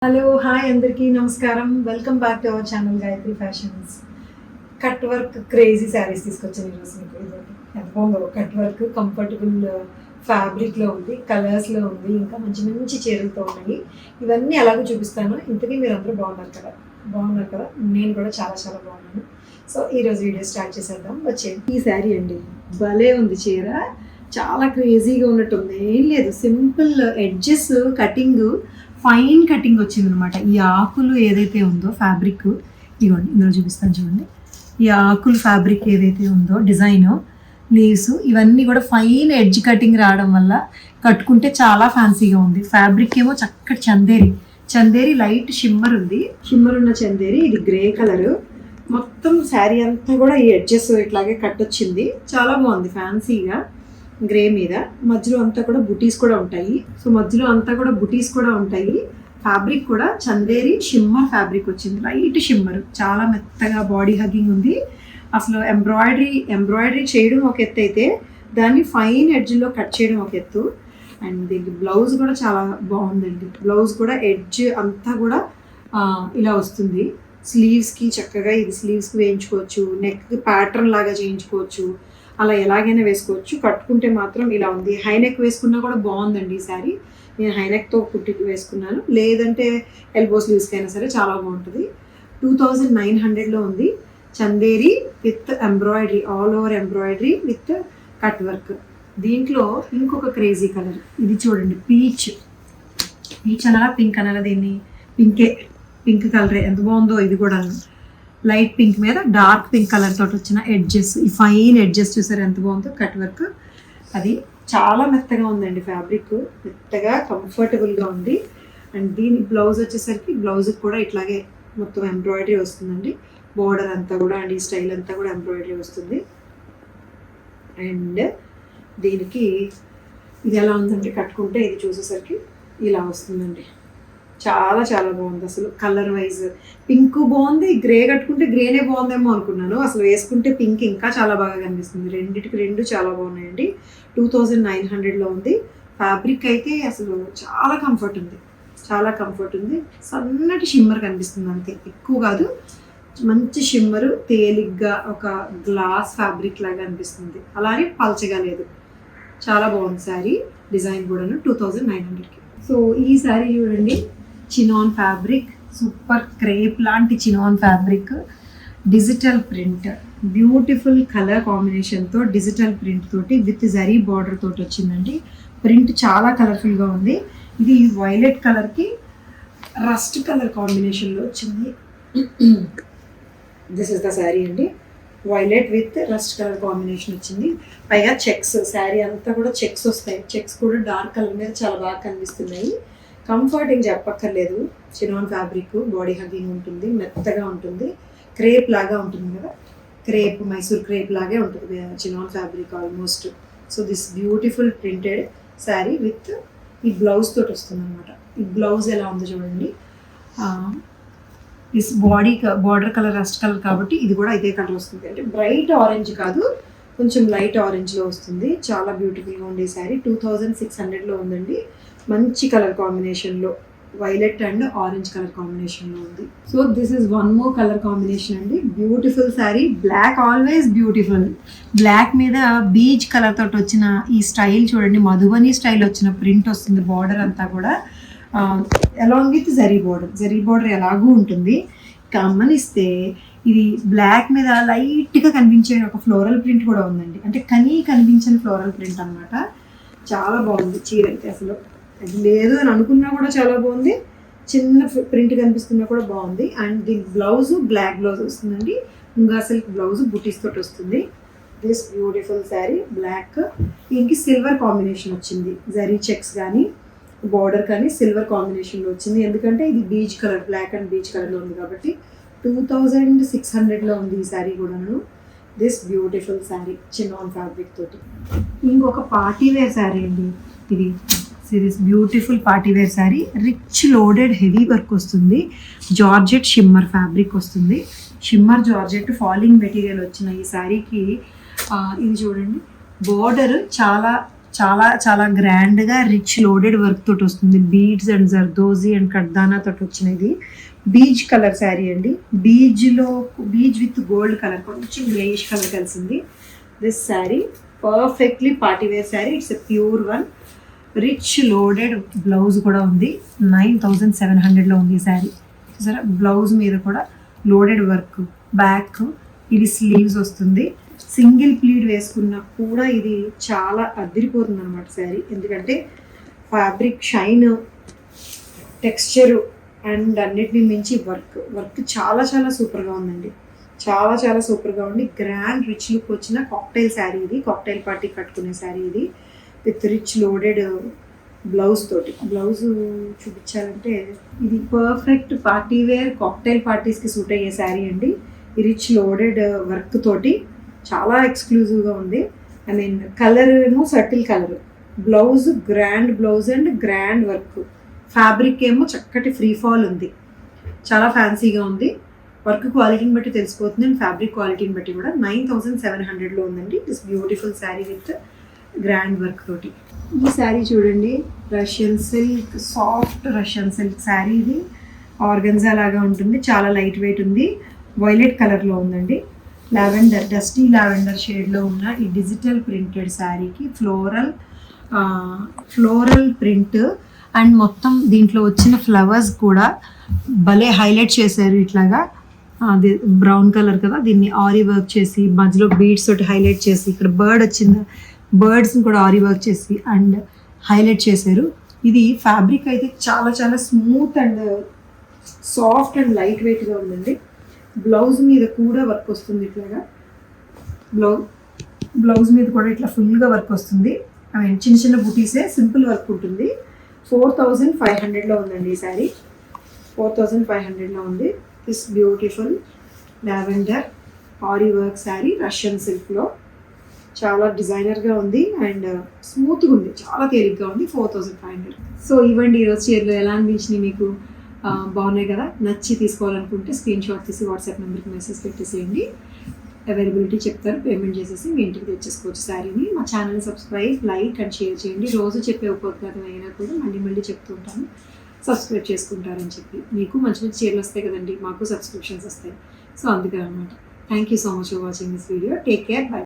Hello hi అందరికీ నమస్కారం. Welcome back to our channel Gayatri fashions. Cut work crazy saris తీసుకొచ్చాను ఈరోజు మీకు. ఇదొకటి ఎంత బాగుందో, కట్ వర్క్ కంఫర్టబుల్ ఫ్యాబ్రిక్లో ఉంది, కలర్స్లో ఉంది, ఇంకా మంచి మంచి చీరలతో ఉన్నాయి. ఇవన్నీ అలాగే చూపిస్తాను. ఇంతకీ మీరు అందరూ బాగున్నారు కదా. నేను కూడా చాలా చాలా బాగున్నాను. సో ఈరోజు వీడియో స్టార్ట్ చేసేద్దాం. వచ్చేది ఈ శారీ అండి, భలే ఉంది చీర, చాలా క్రేజీగా ఉన్నట్టుంది. ఏం లేదు, simple edges cutting, fine cutting వచ్చింది అనమాట. ఈ ఆకులు ఏదైతే ఉందో ఫ్యాబ్రిక్, ఇవ్వండి ఇందులో చూపిస్తాను చూడండి. ఈ ఆకులు ఫ్యాబ్రిక్ ఏదైతే ఉందో డిజైన్, లీవ్స్, ఇవన్నీ కూడా ఫైన్ ఎడ్జ్ కటింగ్ రావడం వల్ల కట్టుకుంటే చాలా ఫ్యాన్సీగా ఉంది. ఫ్యాబ్రిక్ ఏమో చక్కటి చందేరి లైట్ షిమ్మర్ ఉంది, షిమ్మర్ ఉన్న చందేరి. ఇది గ్రే కలర్. మొత్తం శారీ అంతా కూడా ఈ ఎడ్జెస్ ఇట్లాగే కట్ వచ్చింది, చాలా బాగుంది ఫ్యాన్సీగా. గ్రే మీద మధ్యలో అంతా కూడా బుటీస్ కూడా ఉంటాయి. ఫ్యాబ్రిక్ కూడా చందేరి షిమ్మర్ ఫ్యాబ్రిక్ వచ్చింది, లైట్ షిమ్మర్, చాలా మెత్తగా, బాడీ హగ్గింగ్ ఉంది. అసలు ఎంబ్రాయిడరీ చేయడం ఒక ఎత్తు అయితే, దాన్ని ఫైన్ ఎడ్జ్లో కట్ చేయడం ఒక ఎత్తు. అండ్ దీనికి బ్లౌజ్ కూడా చాలా బాగుందండి. బ్లౌజ్ కూడా ఎడ్జ్ అంతా కూడా ఇలా వస్తుంది. స్లీవ్స్కి చక్కగా, ఇది స్లీవ్స్కి వేయించుకోవచ్చు, నెక్ ప్యాటర్న్ లాగా చేయించుకోవచ్చు, అలా ఎలాగైనా వేసుకోవచ్చు. కట్టుకుంటే మాత్రం ఇలా ఉంది. హైనెక్ వేసుకున్నా కూడా బాగుందండి ఈ శారీ. నేను హైనెక్తో కుట్టి వేసుకున్నాను, లేదంటే ఎల్బో స్లీవ్స్కి అయినా సరే చాలా బాగుంటుంది. 2900లో ఉంది. Chanderi with embroidery, all over embroidery with cut work. దీంట్లో ఇంకొక క్రేజీ కలర్, ఇది చూడండి, పీచ్ అనాలా పింక్ అనాలా, దీన్ని పింక్ కలరే, ఎంత బాగుందో ఇది కూడా. లైట్ పింక్ మీద డార్క్ పింక్ కలర్ తోటి వచ్చిన ఎడ్జెస్, ఈ ఫైన్ ఎడ్జెస్ చూసారు ఎంత బాగుందో. కట్ వర్క్ అది చాలా మెత్తగా ఉందండి, ఫ్యాబ్రిక్ మెత్తగా కంఫర్టబుల్గా ఉంది. అండ్ దీని బ్లౌజ్ వచ్చేసరికి, బ్లౌజ్కి కూడా ఇట్లాగే మొత్తం ఎంబ్రాయిడరీ వస్తుందండి. బోర్డర్ అంతా కూడా అండ్ ఈ స్టైల్ అంతా కూడా ఎంబ్రాయిడరీ వస్తుంది. అండ్ దీనికి ఇది ఎలా ఉందంటే, కట్టుకుంటే ఇది చూసేసరికి ఇలా వస్తుందండి. చాలా చాలా బాగుంది. అసలు కలర్ వైజ్ పింక్ బాగుంది, గ్రే కట్టుకుంటే గ్రేనే బాగుందేమో అనుకున్నాను. అసలు వేసుకుంటే పింక్ ఇంకా చాలా బాగా కనిపిస్తుంది. రెండు చాలా బాగున్నాయండి. 2900లో ఉంది. ఫ్యాబ్రిక్ అయితే అసలు చాలా కంఫర్ట్ ఉంది. సన్నటి షిమ్మర్ కనిపిస్తుంది అంతే, ఎక్కువ కాదు. మంచి షిమ్మరు, తేలిగ్గా ఒక గ్లాస్ ఫ్యాబ్రిక్ లాగా అనిపిస్తుంది. అలాగే పల్చగా లేదు, చాలా బాగుంది శారీ. డిజైన్ కూడాను 2900కి. సో ఈ శారీ చూడండి, చినాన్ ఫ్యాబ్రిక్, సూపర్ క్రేప్ లాంటి chinon fabric, digital print, beautiful colour కాంబినేషన్తో, డిజిటల్ ప్రింట్ తోటి విత్ జరీ బార్డర్ తోటి వచ్చిందండి. ప్రింట్ చాలా కలర్ఫుల్గా ఉంది. ఇది వైలెట్ కలర్కి రస్ట్ కలర్ కాంబినేషన్లో వచ్చింది. దిస్ ఇస్ ద శారీ అండి. Violet with rust colour combination వచ్చింది. పైగా చెక్స్, శారీ అంతా కూడా చెక్స్ వస్తాయి. చెక్స్ కూడా డార్క్ కలర్ మీద చాలా బాగా కనిపిస్తున్నాయి. కంఫర్టింగ్ చెప్పక్కర్లేదు. చినాన్ ఫ్యాబ్రిక్, బాడీ హగ్గింగ్ ఉంటుంది, మెత్తగా ఉంటుంది, క్రేప్ లాగా ఉంటుంది కదా, మైసూర్ క్రేప్ లాగే ఉంటుంది chinon fabric almost. So this beautiful printed sari with ఈ బ్లౌజ్ తోటి వస్తుంది అనమాట. ఈ బ్లౌజ్ ఎలా ఉందో చూడండి. This border colour rust colour కాబట్టి ఇది కూడా ఇదే కలర్ వస్తుంది. అంటే బ్రైట్ ఆరెంజ్ కాదు, కొంచెం లైట్ ఆరెంజ్లో వస్తుంది. చాలా బ్యూటిఫుల్గా ఉండే శారీ. 2600లో ఉందండి. మంచి కలర్ కాంబినేషన్లో, వైలెట్ అండ్ ఆరెంజ్ కలర్ కాంబినేషన్లో ఉంది. So this is one more colour combination అండి. Beautiful sari. Black always beautiful. Black మీద బీచ్ కలర్ తోటి వచ్చిన ఈ స్టైల్ చూడండి, మధుబని స్టైల్ వచ్చిన ప్రింట్ వస్తుంది. బార్డర్ అంతా కూడా అలాంగ్ విత్ జరీ బార్డర్ ఎలాగూ ఉంటుంది. గమనిస్తే ఇది బ్లాక్ మీద లైట్గా కనిపించే ఒక ఫ్లోరల్ ప్రింట్ కూడా ఉందండి. అంటే కనిపించని ఫ్లోరల్ ప్రింట్ అనమాట. చాలా బాగుంది చీర అయితే. అసలు అది లేదు అని అనుకున్నా కూడా చాలా బాగుంది. చిన్న ప్రింట్ కనిపిస్తున్నా కూడా బాగుంది. అండ్ దీని బ్లౌజ్ బ్లాక్ బ్లౌజ్ వస్తుందండి. ముంగా సిల్క్ బ్లౌజ్ బుటీస్ తోటి వస్తుంది. దిస్ బ్యూటిఫుల్ శారీ బ్లాక్, దీనికి సిల్వర్ కాంబినేషన్ వచ్చింది. జరీ చెక్స్ కానీ బార్డర్ కానీ సిల్వర్ కాంబినేషన్లో వచ్చింది. ఎందుకంటే ఇది beige colour, black and beige కలర్లో ఉంది కాబట్టి 2600లో ఉంది ఈ శారీ కూడాను. This beautiful sari chinon fabric తోటి. ఇంకొక పార్టీవేర్ శారీ అండి ఇది. This beautiful party wear sari, rich loaded heavy work వస్తుంది. జార్జెట్ షిమ్మర్ ఫ్యాబ్రిక్ వస్తుంది. షిమ్మర్ జార్జెట్ ఫాలింగ్ మెటీరియల్ వచ్చిన ఈ శారీకి ఇది చూడండి, బోర్డర్ చాలా చాలా చాలా గ్రాండ్గా రిచ్ లోడెడ్ వర్క్ తోటి వస్తుంది. బీడ్స్ అండ్ జర్దోజీ అండ్ కడ్దానా తోటి వచ్చినది. బీజ్ కలర్ శారీ అండి. బీజ్ విత్ గోల్డ్ కలర్, కొంచెం గ్రేయిష్ కలర్ కలిసింది. This sari perfectly party wear sari. It's a pure one. Rich loaded blouse కూడా ఉంది. 9700లో ఉంది ఈ శారీ. సరే, బ్లౌజ్ మీద కూడా లోడెడ్ వర్క్, బ్యాక్, ఇది స్లీవ్స్ వస్తుంది. సింగిల్ ప్లీడ్ వేసుకున్నా కూడా ఇది చాలా అదిరిపోతుంది అనమాట శారీ. ఎందుకంటే ఫ్యాబ్రిక్ షైన్, టెక్స్చరు అండ్ అన్నిటిని మించి వర్క్ చాలా చాలా సూపర్గా ఉందండి. చాలా చాలా సూపర్గా ఉంది. గ్రాండ్ రిచ్ లుక్ వచ్చిన కాక్టైల్ శారీ ఇది. కాక్టైల్ పార్టీ కట్టుకునే శారీ ఇది విత్ రిచ్ లోడెడ్ బ్లౌజ్ తోటి. బ్లౌజ్ చూపించాలంటే ఇది పర్ఫెక్ట్ పార్టీ వేర్ కాక్టైల్ పార్టీస్కి సూట్ అయ్యే శారీ అండి. ఈ రిచ్ లోడెడ్ వర్క్ తోటి చాలా ఎక్స్క్లూజివ్గా ఉంది. ఐ మీన్ కలర్ ఏమో subtle colour, blouse grand blouse and grand work, fabric ఏమో చక్కటి ఫ్రీ ఫాల్ ఉంది. చాలా ఫ్యాన్సీగా ఉంది. వర్క్ క్వాలిటీని బట్టి తెలిసిపోతుంది అండ్ ఫ్యాబ్రిక్ క్వాలిటీని బట్టి కూడా. 9700లో ఉందండి. This beautiful sari with grand work తోటి. ఈ శారీ చూడండి, Russian silk, soft Russian silk sari. ఇది ఆర్గన్జా లాగా ఉంటుంది. చాలా లైట్ వెయిట్ ఉంది. వైలెట్ కలర్లో ఉందండి. లావెండర్, డస్టీ లావెండర్ షేడ్లో ఉన్న ఈ డిజిటల్ ప్రింటెడ్ శారీకి ఫ్లోరల్ ప్రింట్ అండ్ మొత్తం దీంట్లో వచ్చిన ఫ్లవర్స్ కూడా భలే హైలైట్ చేశారు. ఇట్లాగా అది బ్రౌన్ కలర్ కదా, దీన్ని ఆరీ వర్క్ చేసి మధ్యలో బీడ్స్ తోటి హైలైట్ చేసి, ఇక్కడ బర్డ్ వచ్చింది, బర్డ్స్ని కూడా ఆరీ వర్క్ చేసి అండ్ హైలైట్ చేశారు. ఇది ఫ్యాబ్రిక్ అయితే చాలా చాలా smooth and soft and light వెయిట్గా ఉందండి. బ్లౌజ్ మీద కూడా వర్క్ వస్తుంది. ఇట్లాగా బ్లౌజ్ మీద కూడా ఇట్లా ఫుల్గా వర్క్ వస్తుంది. ఐ మీన్ చిన్న చిన్న బుటీసే, సింపుల్ వర్క్ ఉంటుంది. 4500లో ఉందండి ఈ శారీ. 4500లో ఉంది. This beautiful lavender aari work sari Russian సిల్క్లో. చాలా డిజైనర్గా ఉంది అండ్ స్మూత్గా ఉంది. చాలా తేలిగ్గా ఉంది. 4500. సో ఇవ్వండి ఈరోజు చీరలు ఎలా అనిపించినాయి మీకు? బాగున్నాయి కదా? నచ్చి తీసుకోవాలనుకుంటే స్క్రీన్ షాట్ తీసి వాట్సాప్ నెంబర్కి మెసేజ్ పెట్టేసేయండి. అవైలబిలిటీ చెప్తారు, పేమెంట్ చేసేసి మీ ఇంటికి తెచ్చేసుకోవచ్చు శారీని. మా ఛానల్ని సబ్స్క్రైబ్, లైక్ అండ్ షేర్ చేయండి. రోజు చెప్పే ఉపయోగకరం అయినా కూడా మళ్ళీ చెప్తూ ఉంటాను, సబ్స్క్రైబ్ చేసుకుంటారని చెప్పి. మీకు మంచి మంచి చీరలు వస్తాయి కదండి, మాకు సబ్స్క్రిప్షన్స్ వస్తాయి. సో అందుకే అనమాట. Thank you so much for watching this video. Take care, by.